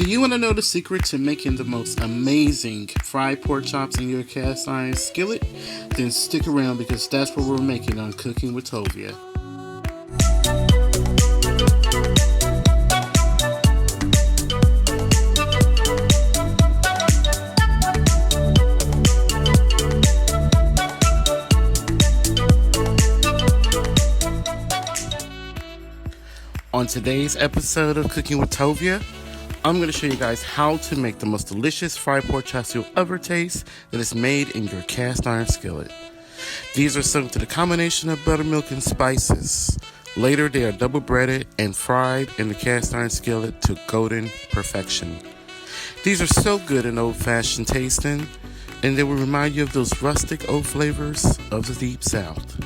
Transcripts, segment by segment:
Do you want to know the secret to making the most amazing fried pork chops in your cast iron skillet? Then stick around because that's what we're making on Cooking with Tovia. On today's episode of Cooking with Tovia, I'm going to show you guys how to make the most delicious fried pork chops you'll ever taste that is made in your cast iron skillet. These are served with a combination of buttermilk and spices. Later, they are double breaded and fried in the cast iron skillet to golden perfection. These are so good and old-fashioned tasting, and they will remind you of those rustic old flavors of the Deep South.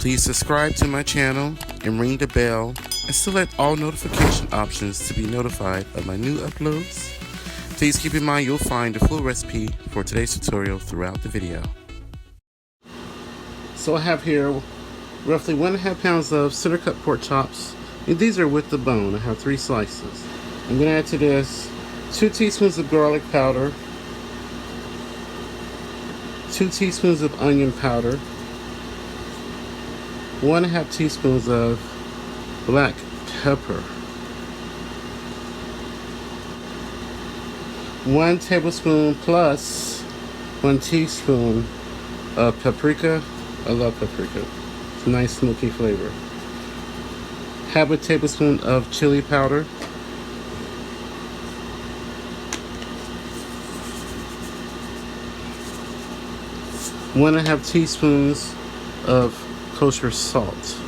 Please subscribe to my channel and ring the bell and select all notification options to be notified of my new uploads. Please keep in mind you'll find the full recipe for today's tutorial throughout the video. So I have here roughly 1.5 pounds of center cut pork chops, and these are with the bone. I have 3 slices. I'm going to add to this 2 teaspoons of garlic powder, 2 teaspoons of onion powder, 1.5 teaspoons of black pepper, 1 tablespoon plus 1 teaspoon of paprika. I love paprika. It's a nice smoky flavor. Half a tablespoon of chili powder, one and a half teaspoons of kosher salt,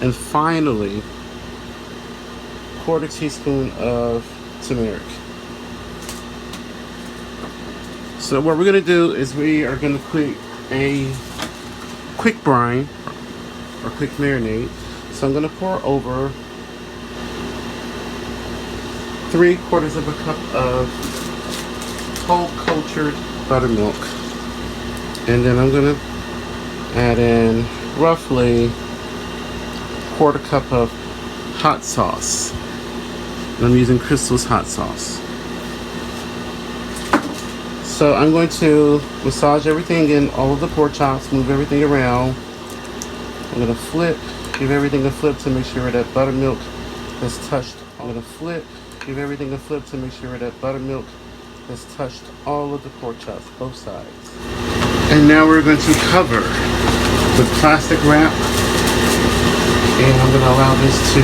and finally 1/4 teaspoon of turmeric. So what we're going to do is we are going to create a quick brine or quick marinade. So I'm going to pour over 3/4 of a cup of cold cultured buttermilk, and then I'm going to add in roughly 1/4 cup of hot sauce. And I'm using Crystal's hot sauce. So I'm going to massage everything in all of the pork chops, move everything around. I'm going to flip, give everything a flip to make sure that buttermilk has touched. I'm going to flip, give everything a flip to make sure that buttermilk has touched all of the pork chops, both sides. And now we're going to cover with plastic wrap, and I'm going to allow this to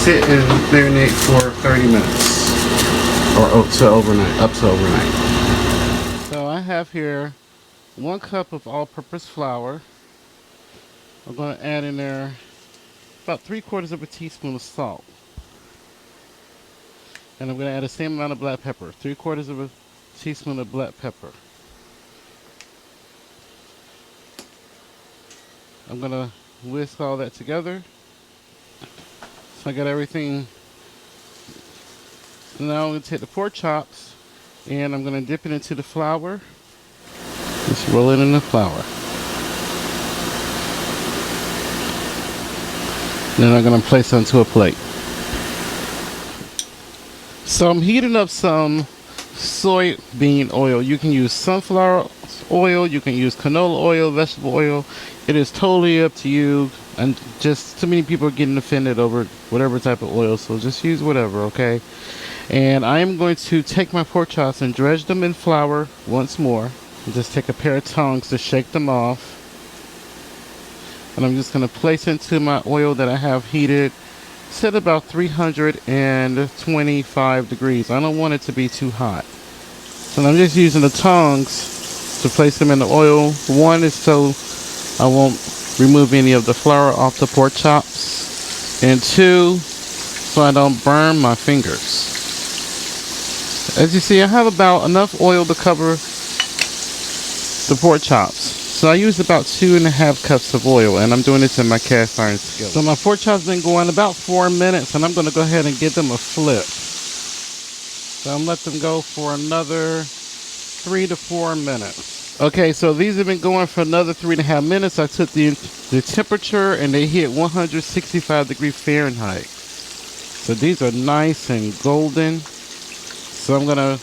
sit and marinate for 30 minutes or up to overnight. So I have here 1 cup of all-purpose flour. I'm going to add in there about 3/4 of a teaspoon of salt, and I'm going to add the same amount of black pepper, 3/4 of a teaspoon of black pepper. I'm going to whisk all that together. So I got everything. Now I'm going to take the pork chops and I'm going to dip it into the flour. Just roll it in the flour. Then I'm going to place it onto a plate. So I'm heating up some soybean oil. You can use sunflower oil, you can use canola oil, vegetable oil. It is totally up to you, and just too many people are getting offended over whatever type of oil, so just use whatever, okay? And I am going to take my pork chops and dredge them in flour once more. Just take a pair of tongs to shake them off, and I'm just going to place into my oil that I have heated. Set about 325 degrees. I don't want it to be too hot. So I'm just using the tongs to place them in the oil. 1 is so I won't remove any of the flour off the pork chops. And 2, so I don't burn my fingers. As you see, I have about enough oil to cover the pork chops. So I use about 2.5 cups of oil, and I'm doing this in my cast iron skillet. So my pork chops been going about 4 minutes, and I'm going to go ahead and give them a flip. So I'm let them go for another 3 to 4 minutes. Okay, so these have been going for another 3.5 minutes. I took the temperature, and they hit 165 degrees Fahrenheit. So these are nice and golden. So I'm gonna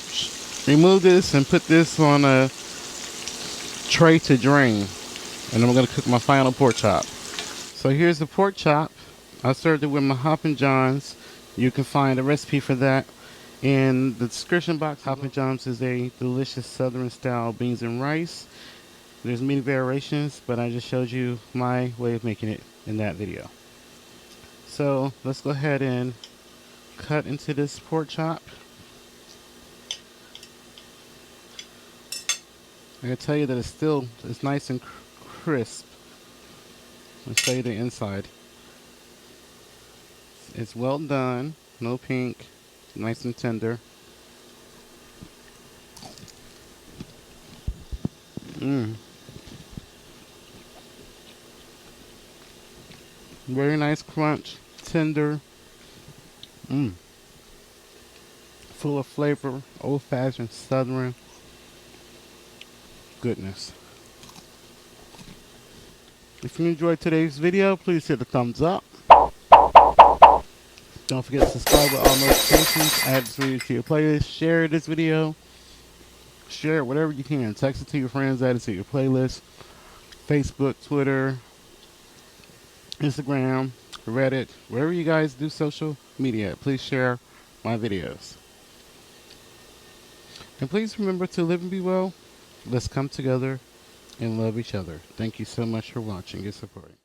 remove this and put this on a tray to drain. And I'm gonna cook my final pork chop. So here's the pork chop. I served it with my Hoppin' Johns. You can find a recipe for that in the description box. Hoppin' Johns is a delicious southern style beans and rice. There's many variations, but I just showed you my way of making it in that video. So let's go ahead and cut into this pork chop. I can tell you that it's nice and crisp. I'll show you the inside. It's well done, no pink, nice and tender. Very nice crunch, tender, full of flavor, old-fashioned southern goodness. If you enjoyed today's video, please hit the thumbs up. Don't forget to subscribe with all notifications. Add this video to your playlist. Share this video. Share it whatever you can. Text it to your friends. Add it to your playlist. Facebook, Twitter, Instagram, Reddit, wherever you guys do social media. Please share my videos. And please remember to live and be well. Let's come together and love each other. Thank you so much for watching and supporting.